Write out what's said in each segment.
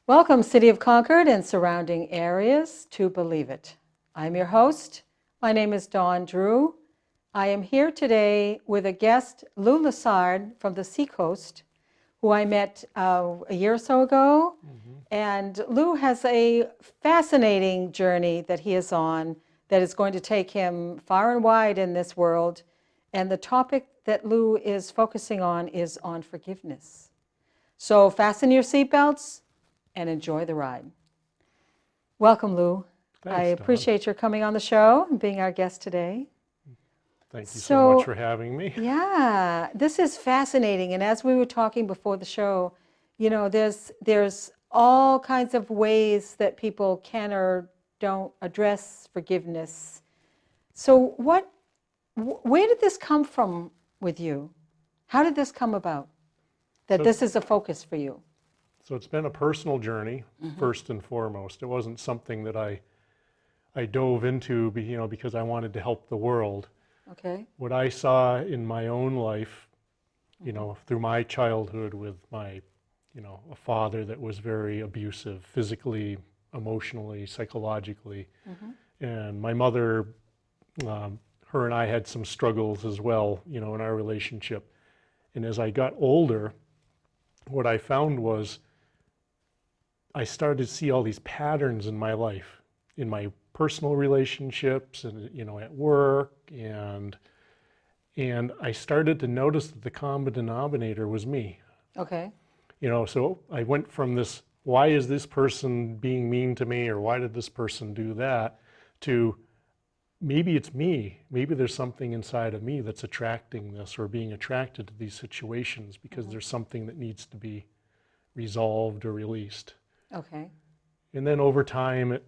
Welcome, City of Concord and surrounding areas, to Believe It. I'm your host. My name is Dawn Drew. I am here today with a guest, Lou Lessard from the Seacoast, who I met a year or so ago. And Lou has a fascinating journey that he is on that is going to take him far and wide in this world. And the topic that Lou is focusing on is on forgiveness. So fasten your seatbelts and enjoy the ride. Welcome, Lou. Thanks, I appreciate your coming on the show and being our guest today. Thank you so much for having me. Yeah, this is fascinating. And as we were talking before the show, you know, there's all kinds of ways that people can or don't address forgiveness. So where did this come from with you? How did this come about, that this is a focus for you? So it's been a personal journey, first and foremost. It wasn't something that I dove into, because I wanted to help the world. Okay. What I saw in my own life, through my childhood with my, a father that was very abusive, physically, emotionally, psychologically. And my mother, her and I had some struggles as well, in our relationship. And as I got older, what I found was I started to see all these patterns in my life, in my personal relationships and, at work. And I started to notice that the common denominator was me. Okay. So I went from this, why is this person being mean to me, or why did this person do that, to maybe it's me. Maybe there's something inside of me that's attracting this or being attracted to these situations because there's something that needs to be resolved or released. Okay. And then over time, it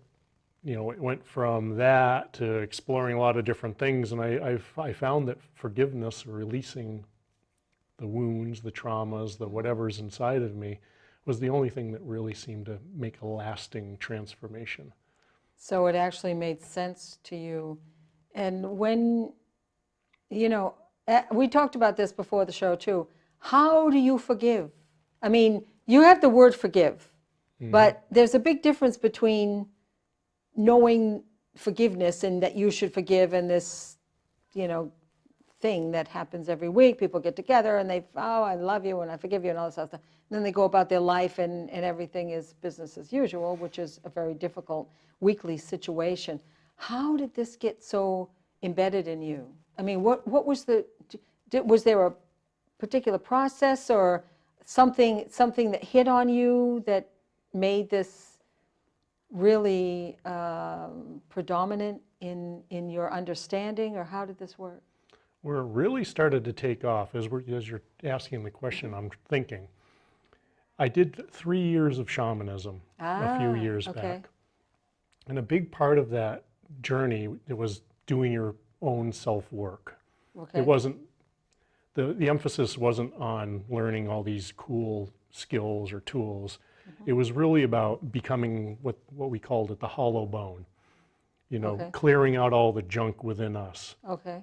went from that to exploring a lot of different things. And I found that forgiveness, or releasing the wounds, the traumas, the whatever's inside of me, was the only thing that really seemed to make a lasting transformation. So it actually made sense to you. And when, we talked about this before the show too. How do you forgive? I mean, you have the word forgive, but there's a big difference between knowing forgiveness and that you should forgive, and this, thing that happens every week. People get together and I love you and I forgive you and all this other stuff. And then they go about their life and everything is business as usual, which is a very difficult weekly situation. How did this get so embedded in you? I mean, what was was there a particular process or something that hit on you that made this really predominant in your understanding, or how did this work? Where it really started to take off, as you're asking the question, I'm thinking. I did 3 years of shamanism a few years back. And a big part of that journey, it was doing your own self-work. Okay. It wasn't, the emphasis wasn't on learning all these cool skills or tools. It was really about becoming what we called it the hollow bone, clearing out all the junk within us. Okay.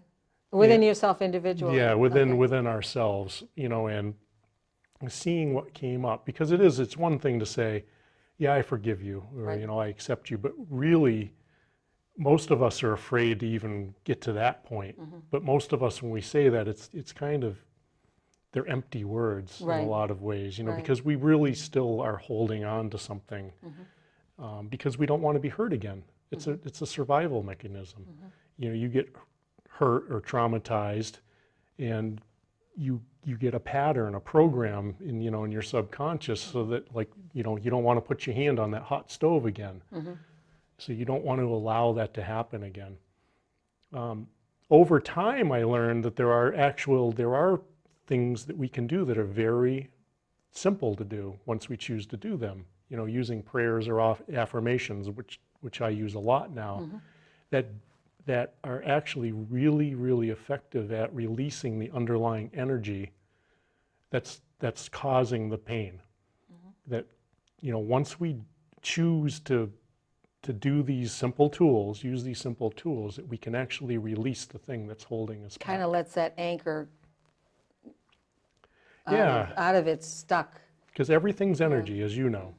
Within yourself individually. Yeah, within ourselves, and seeing what came up. Because it's one thing to say, yeah, I forgive you, or, Right. I accept you. But really, most of us are afraid to even get to that point. But most of us, when we say that, it's kind of, they're empty words Right. in a lot of ways, Right. because we really still are holding on to something because we don't want to be hurt again. It's a survival mechanism. You get hurt or traumatized, and you get a pattern, a program in your subconscious, so that you don't want to put your hand on that hot stove again. So you don't want to allow that to happen again. Over time, I learned that there are things that we can do that are very simple to do once we choose to do them. Using prayers or affirmations, which I use a lot now, that are actually really, really effective at releasing the underlying energy that's causing the pain. That, once we choose to do these simple tools, use these simple tools, that we can actually release the thing that's holding us back. Kind of lets that anchor Yeah. out of it stuck. Because everything's energy, as you know.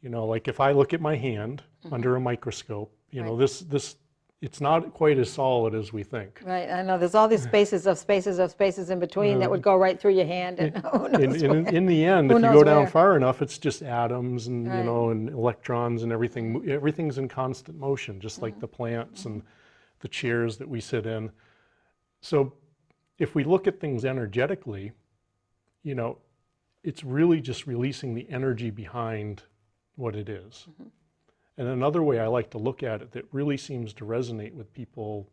You know, like if I look at my hand under a microscope, you know, this it's not quite as solid as we think. Right, I know, there's all these spaces in between that would go right through your hand, and who knows where. In the end, Who if you knows go down where. far enough, it's just atoms and, you Right. know, and electrons and everything. Everything's in constant motion, just like the plants and the chairs that we sit in. So if we look at things energetically, you know, it's really just releasing the energy behind what it is. And another way I like to look at it that really seems to resonate with people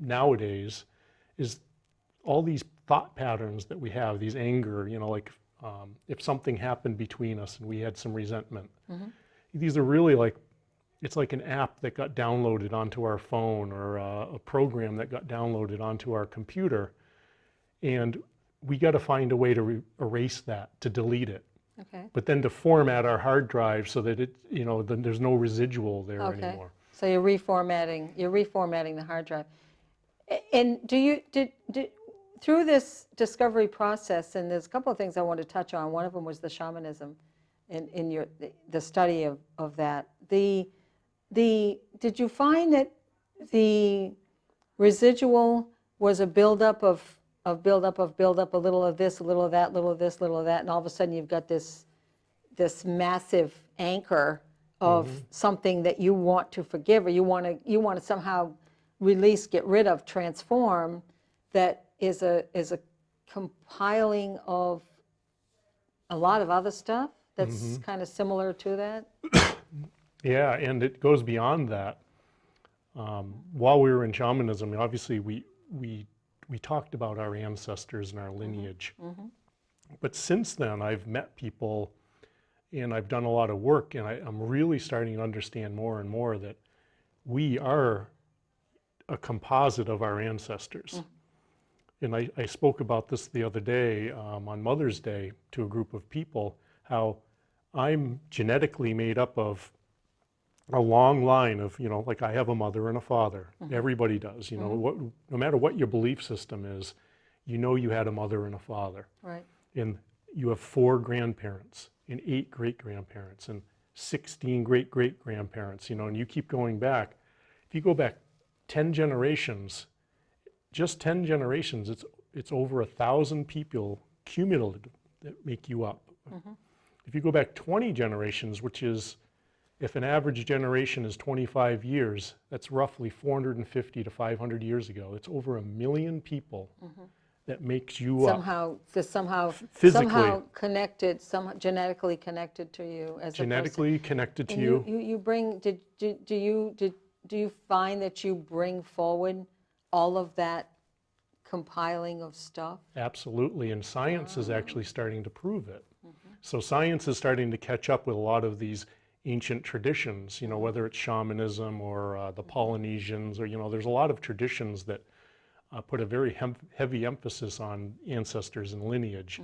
nowadays is all these thought patterns that we have, these anger, you know, like if something happened between us and we had some resentment. These are really like, it's like an app that got downloaded onto our phone, or a program that got downloaded onto our computer. And we got to find a way to erase that, to delete it. Okay. But then to format our hard drive so that it, you know, then there's no residual there anymore. So you're reformatting the hard drive. And did through this discovery process, and there's a couple of things I want to touch on. One of them was the shamanism in the study of that. Did you find that the residual was a buildup of a little of this, a little of that, little of this, little of that, and all of a sudden you've got this massive anchor of something that you want to forgive, or you want to somehow release, get rid of, transform, that is a compiling of a lot of other stuff that's kind of similar to that? Yeah, and it goes beyond that. While we were in shamanism, obviously we talked about our ancestors and our lineage. But since then, I've met people and I've done a lot of work, and I'm really starting to understand more and more that we are a composite of our ancestors. And I spoke about this the other day on Mother's Day to a group of people, how I'm genetically made up of a long line of, you know, like I have a mother and a father. Everybody does, you know, no matter what your belief system is, you know you had a mother and a father. Right. And you have 4 grandparents and 8 great-grandparents and 16 great-great-grandparents, you know, and you keep going back. If you go back 10 generations, just 10 generations, it's over 1,000 people cumulative that make you up. If you go back 20 generations, which is, if an average generation is 25 years, that's roughly 450 to 500 years ago. It's over 1 million people that makes you up. Somehow connected, genetically connected to you as genetically a person. Connected to and you. You bring, do you find that you bring forward all of that compiling of stuff? Absolutely, and science is actually starting to prove it. So science is starting to catch up with a lot of these ancient traditions, you know, whether it's shamanism or the Polynesians, or, you know, there's a lot of traditions that put a very heavy emphasis on ancestors and lineage.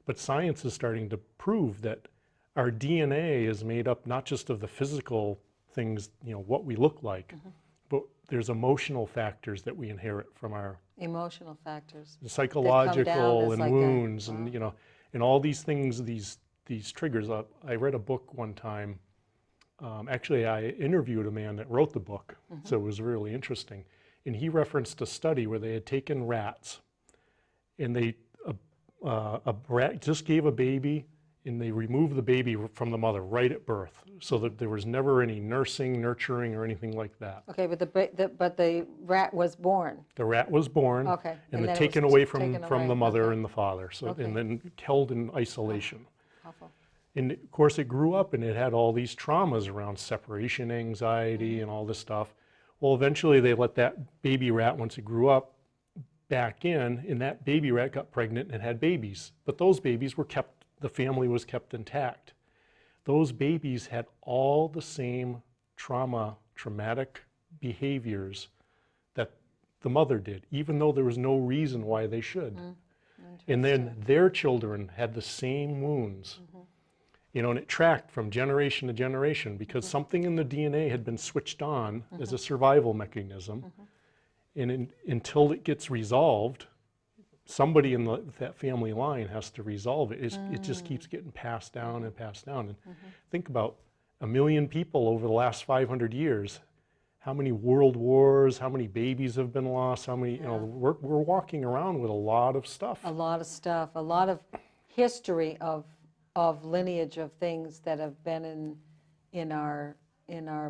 But science is starting to prove that our DNA is made up not just of the physical things, you know, what we look like, but there's emotional factors that we inherit from our Emotional factors. the psychological and like wounds and, you know, and all these things, these triggers. I read a book one time. Actually, I interviewed a man that wrote the book, so it was really interesting. And he referenced a study where they had taken rats, and a rat just gave a baby, and they removed the baby from the mother right at birth, so that there was never any nursing, nurturing, or anything like that. Okay, but the rat was born. The rat was born, Okay, and then then it taken was away taken from away. the mother Okay. and the father, so Okay. and then held in isolation. Awful. And of course it grew up and it had all these traumas around separation anxiety and all this stuff. Well, eventually they let that baby rat, once it grew up, back in, and that baby rat got pregnant and had babies. But those babies were kept, the family was kept intact. Those babies had all the same traumatic behaviors that the mother did, even though there was no reason why they should. And then their children had the same wounds. You know, and it tracked from generation to generation because something in the DNA had been switched on as a survival mechanism. And until it gets resolved, somebody in that family line has to resolve it. It just keeps getting passed down and passed down. And think about 1 million people over the last 500 years. How many world wars, how many babies have been lost, how many, we're walking around with a lot of stuff. A lot of stuff, a lot of history of lineage of things that have been in our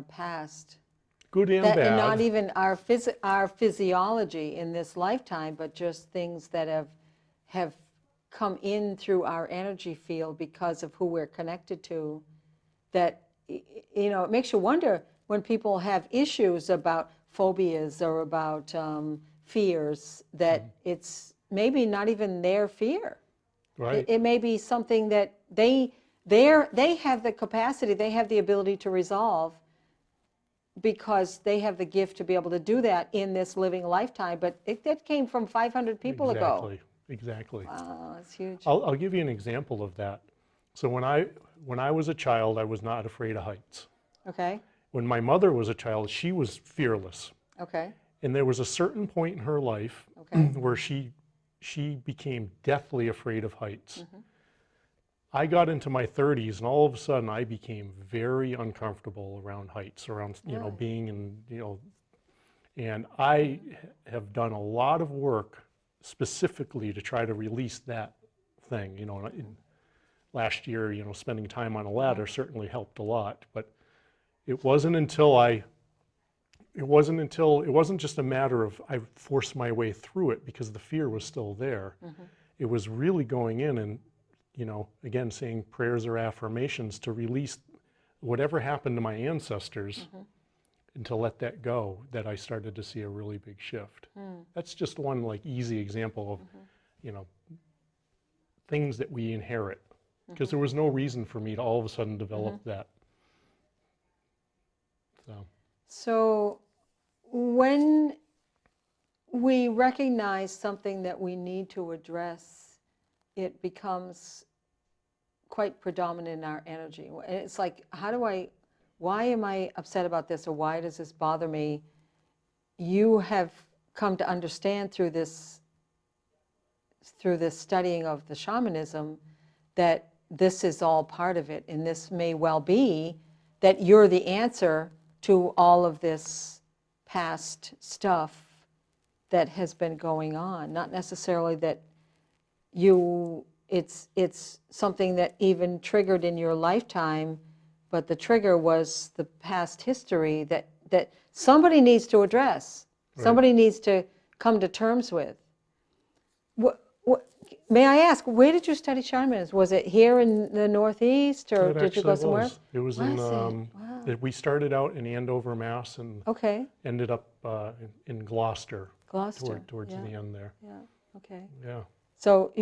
past. Good and That, bad. and not even our physiology in this lifetime, but just things that have come in through our energy field because of who we're connected to. That, you know, it makes you wonder when people have issues about phobias or about fears, that it's maybe not even their fear. Right. It may be something that they have the capacity, they have the ability to resolve, because they have the gift to be able to do that in this living lifetime. But that came from 500 people ago. Exactly. Wow, that's huge. I'll give you an example of that. So when I was a child, I was not afraid of heights. Okay, When my mother was a child, she was fearless. okay, And there was a certain point in her life okay. where she became deathly afraid of heights. I got into my 30s, and all of a sudden I became very uncomfortable around heights, around, you know, being in, you know, and I have done a lot of work specifically to try to release that thing, you know. Last year, you know, spending time on a ladder certainly helped a lot, but it wasn't just a matter of I forced my way through it because the fear was still there. It was really going in and, you know, again, saying prayers or affirmations to release whatever happened to my ancestors and to let that go, that I started to see a really big shift. That's just one like easy example of, you know, things that we inherit, because there was no reason for me to all of a sudden develop that. So when we recognize something that we need to address, it becomes quite predominant in our energy. And it's like, why am I upset about this, or why does this bother me? You have come to understand through this studying of the shamanism that this is all part of it, and this may well be that you're the answer to all of this past stuff that has been going on. Not necessarily that it's something that even triggered in your lifetime, but the trigger was the past history that somebody needs to address, somebody needs to come to terms with. May I ask, where did you study shamanism? Was it here in the Northeast, or did you go somewhere? It was in, we started out in Andover, Mass, and ended up in Gloucester. Towards the end there. Yeah, okay. Yeah. So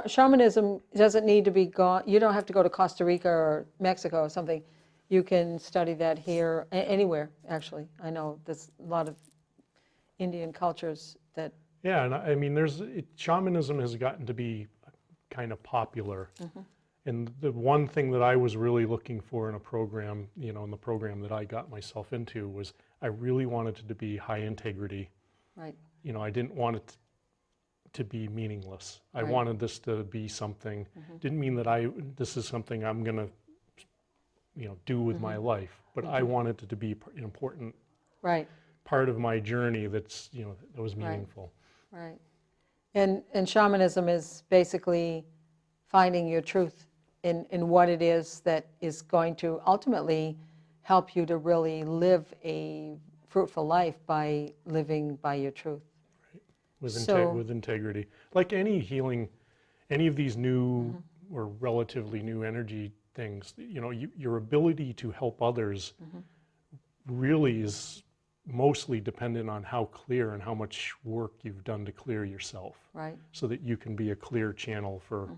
shamanism doesn't need to be gone. You don't have to go to Costa Rica or Mexico or something. You can study that here, anywhere, actually. I know there's a lot of Indian cultures that... Yeah, and I mean, shamanism has gotten to be kind of popular. And the one thing that I was really looking for in a program, you know, in the program that I got myself into, was I really wanted it to be high integrity. Right. You know, I didn't want it to be meaningless. I wanted this to be something, didn't mean that this is something I'm going to, you know, do with my life, but I wanted it to be an important part of my journey that's, you know, that was meaningful. Right. And shamanism is basically finding your truth in what it is that is going to ultimately help you to really live a fruitful life by living by your truth. Right. With integrity. Like any healing, any of these new or relatively new energy things, you know, your ability to help others really is mostly dependent on how clear and how much work you've done to clear yourself. Right. So that you can be a clear channel for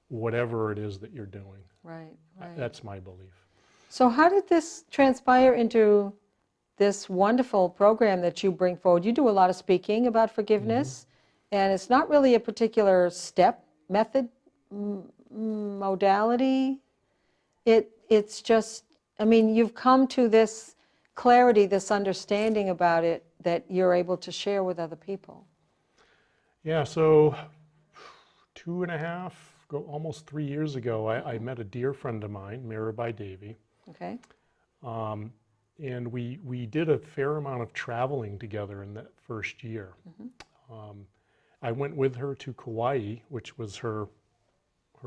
whatever it is that you're doing. Right. That's my belief. So how did this transpire into this wonderful program that you bring forward? You do a lot of speaking about forgiveness, and it's not really a particular step, method, modality. It's just, I mean, you've come to this clarity, this understanding about it that you're able to share with other people. Yeah, so 2.5, almost 3 years ago, I met a dear friend of mine, Mirabai Devi, Okay. And we did a fair amount of traveling together in that first year. I went with her to Kauai, which was her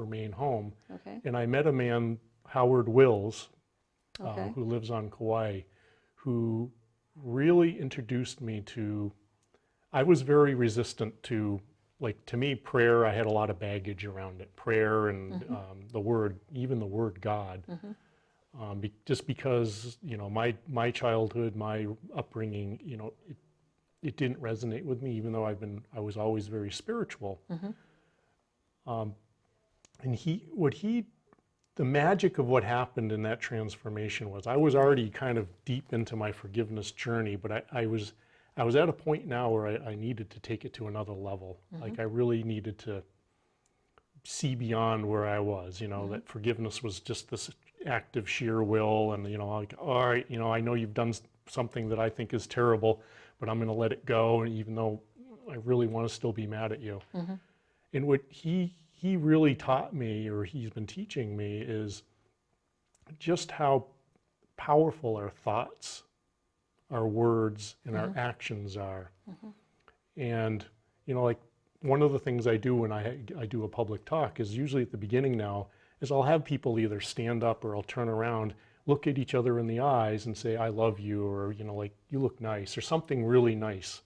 main home, Okay. and I met a man, Howard Wills, Okay. who lives on Kauai, who really introduced me to, I was very resistant to, like, to me, prayer, I had a lot of baggage around it. Prayer and the word, even the word God. Just because, you know, my childhood, my upbringing, you know, it didn't resonate with me, even though I was always very spiritual. And the magic of what happened in that transformation was, I was already kind of deep into my forgiveness journey, but I was at a point now where I needed to take it to another level. Like, I really needed to see beyond where I was, you know, that forgiveness was just this act of sheer will, and, you know, like, all right, you know, I know you've done something that I think is terrible, but I'm going to let it go, and even though I really want to still be mad at you. And what he really taught me, or he's been teaching me, is just how powerful our thoughts, our words, and our actions are. And, you know, like, one of the things I do when I do a public talk is usually at the beginning now, is I'll have people either stand up or I'll turn around, look at each other in the eyes and say, I love you, or, you know, like, you look nice, or something really nice.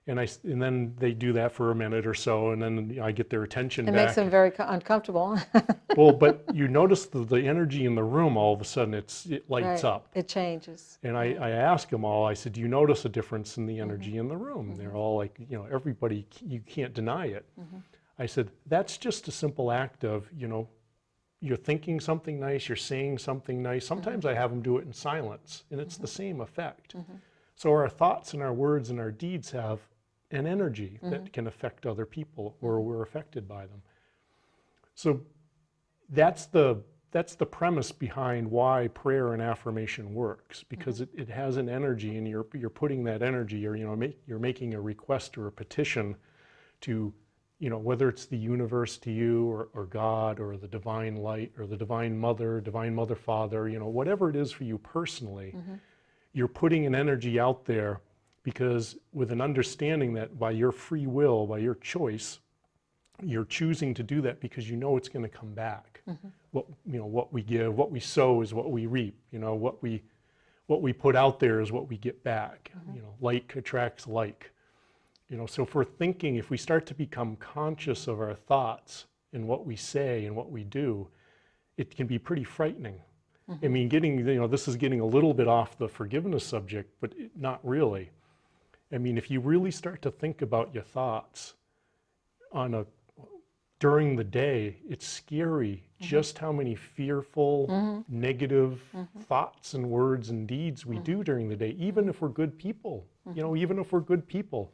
And then they do that for a minute or so, and then I get their attention back. It makes them very uncomfortable. Well, but you notice the energy in the room, all of a sudden it lights Right. up. It changes. And I ask them all, I said, do you notice a difference in the energy in the room? They're all like, you know, everybody, you can't deny it. I said, that's just a simple act of, you know, you're thinking something nice, you're saying something nice. Sometimes I have them do it in silence, and it's the same effect. So our thoughts and our words and our deeds have an energy that can affect other people, or we're affected by them. So that's the premise behind why prayer and affirmation works, because it has an energy, and you're putting that energy, or, you know, you're making a request or a petition to, you know, whether it's the universe to you, or God, or the divine light, or the divine mother, father, you know, whatever it is for you personally, you're putting an energy out there, because with an understanding that by your free will, by your choice, you're choosing to do that because you know it's going to come back. What we give, what we sow is what we reap. You know, what we put out there is what we get back. You know, like attracts like. You know, so if we start to become conscious of our thoughts and what we say and what we do, it can be pretty frightening. I mean, this is getting a little bit off the forgiveness subject, but not really. I mean, if you really start to think about your thoughts during the day, it's scary just how many fearful, negative thoughts and words and deeds we do during the day, even if we're good people. You know, even if we're good people.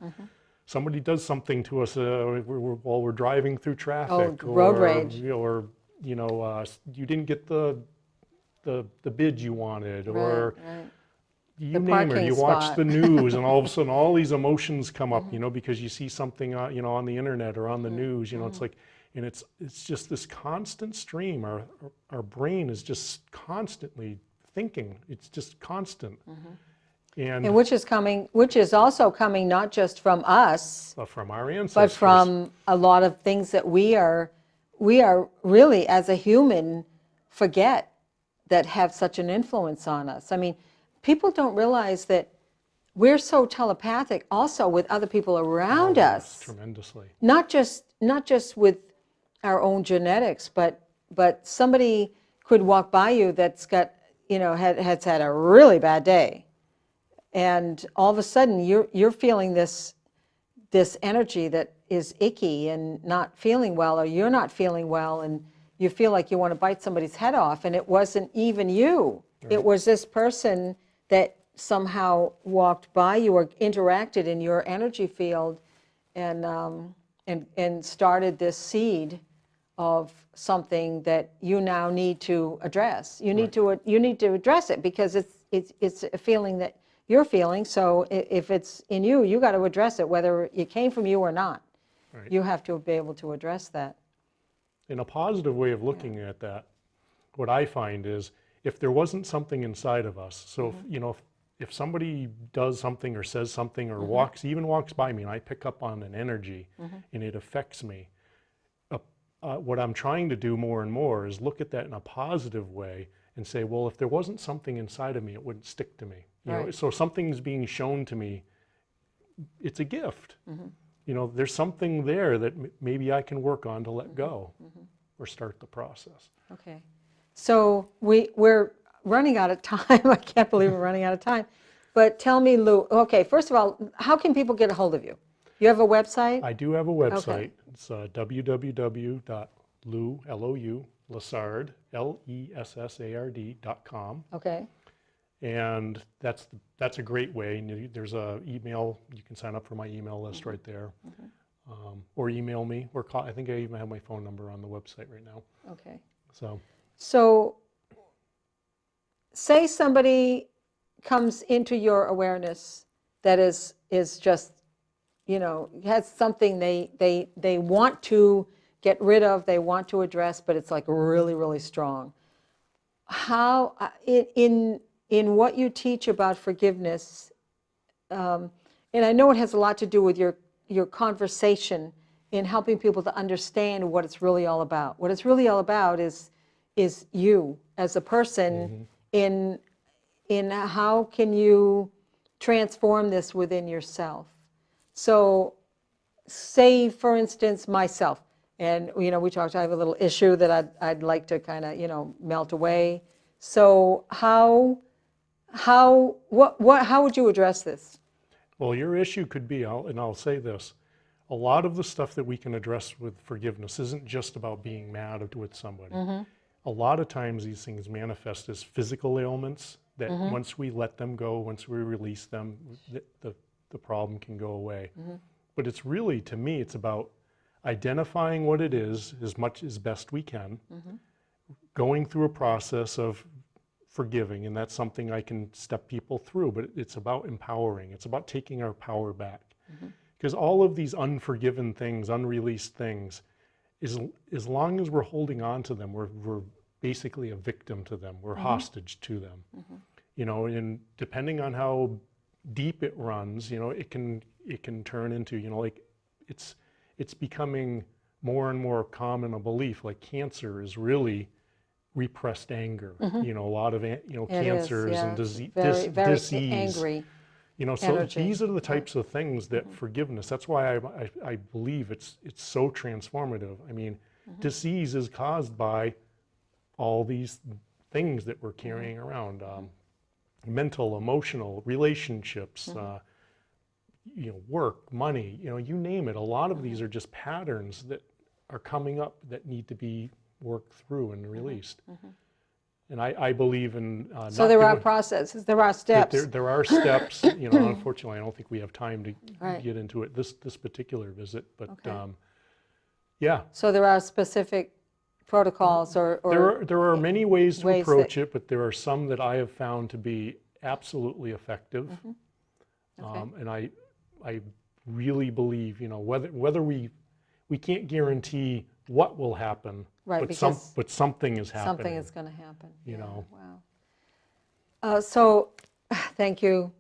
Somebody does something to us while we're driving through traffic, road rage. Or, you know, you didn't get the bid you wanted, or you name it, you watch the news, and all of a sudden all these emotions come up, you know, because you see something, you know, on the internet or on the news, you know, it's like, and it's just this constant stream. Our brain is just constantly thinking. It's just constant. And which is also coming not just from us, but from our ancestors. but from a lot of things that we are really, as a human, forget that have such an influence on us. I mean, people don't realize that we're so telepathic also with other people around us. Tremendously. Not just with our own genetics, but somebody could walk by you that's got, you know, has had a really bad day, and all of a sudden you're feeling this energy that is icky and not feeling well, or you're not feeling well, and you feel like you want to bite somebody's head off, and it wasn't even you. Right. It was this person that somehow walked by you or interacted in your energy field, and started this seed of something that you now need to address. You need to address it, because it's a feeling that you're feeling. So if it's in you, you got to address it, whether it came from you or not. Right. You have to be able to address that. In a positive way of looking at that, what I find is if there wasn't something inside of us, so if somebody does something or says something or walks by me and I pick up on an energy and it affects me, what I'm trying to do more and more is look at that in a positive way and say, well, if there wasn't something inside of me, it wouldn't stick to me. You know, so something's being shown to me, it's a gift. You know, there's something there that maybe I can work on to let go or start the process. Okay. So we're running out of time. I can't believe we're running out of time. But tell me, Lou, okay, first of all, how can people get a hold of you? You have a website? I do have a website. Okay. It's www.lessard, Lessard.com. Okay. And that's a great way. And there's a email, you can sign up for my email list right there. Or email me, or call. I think I even have my phone number on the website right now. Okay. So say somebody comes into your awareness that is just, you know, has something they want to get rid of, they want to address, but it's like really, really strong. How, in what you teach about forgiveness, and I know it has a lot to do with your conversation in helping people to understand what it's really all about. What it's really all about is you as a person in how can you transform this within yourself. So say, for instance, myself, and you know, we talked, I have a little issue that I'd like to kind of, you know, melt away. So how would you address this? Well, your issue could be, and I'll say this, a lot of the stuff that we can address with forgiveness isn't just about being mad with somebody. A lot of times these things manifest as physical ailments that once we let them go, once we release them, the problem can go away. But it's really, to me, it's about identifying what it is as much as best we can, going through a process of forgiving, and that's something I can step people through, but it's about empowering. It's about taking our power back. Because all of these unforgiven things, unreleased things, as long as we're holding on to them, we're basically a victim to them. We're hostage to them. You know, and depending on how deep it runs, you know, it can turn into, you know, like it's becoming more and more common a belief, like cancer is really repressed anger. You know, a lot of, you know, cancers and disease. Angry. You know, so these are the types of things that forgiveness, that's why I believe it's so transformative. I mean, disease is caused by all these things that we're carrying around, mental, emotional, relationships, you know, work, money, you know, you name it. A lot of these are just patterns that are coming up that need to be worked through and released. And I believe in so there are processes, there are steps. There are steps. You know, unfortunately, I don't think we have time to get into it this particular visit. But yeah. So there are specific protocols or there are many ways to approach it, but there are some that I have found to be absolutely effective. And I really believe, you know, whether we can't guarantee what will happen. Right, but something is happening. Something is going to happen. You know. Wow. So, thank you,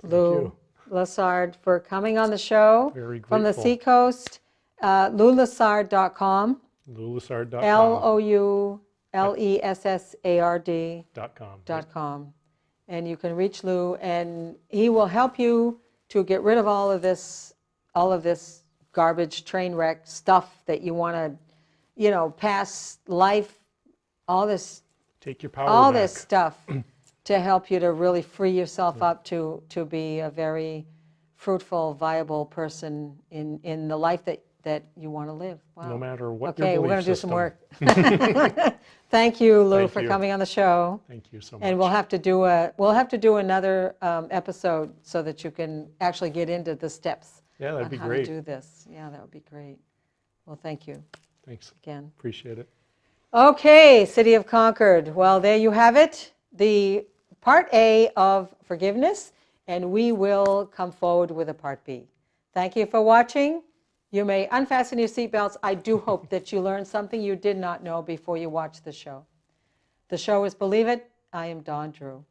Lou Lessard, for coming on the show. Very grateful. From the Seacoast, LouLessard.com. LouLessard.com. LouLessard.com. And you can reach Lou, and he will help you to get rid of all of this garbage train wreck stuff that you want to, you know, past life, all this. Take your power all back. This stuff to help you to really free yourself up to be a very fruitful, viable person in the life that you want to live. Wow. No matter what your belief we're going to do system. some work. Thank you, Lou, for coming on the show. Thank you so much. And we'll have to do another episode so that you can actually get into the steps. Yeah, that'd be how great. to do this. Yeah, that would be great. Well, thank you. Thanks. Again. Appreciate it. Okay, City of Concord. Well, there you have it. The part A of forgiveness, and we will come forward with a part B. Thank you for watching. You may unfasten your seatbelts. I do hope that you learned something you did not know before you watched the show. The show is Believe It. I am Dawn Drew.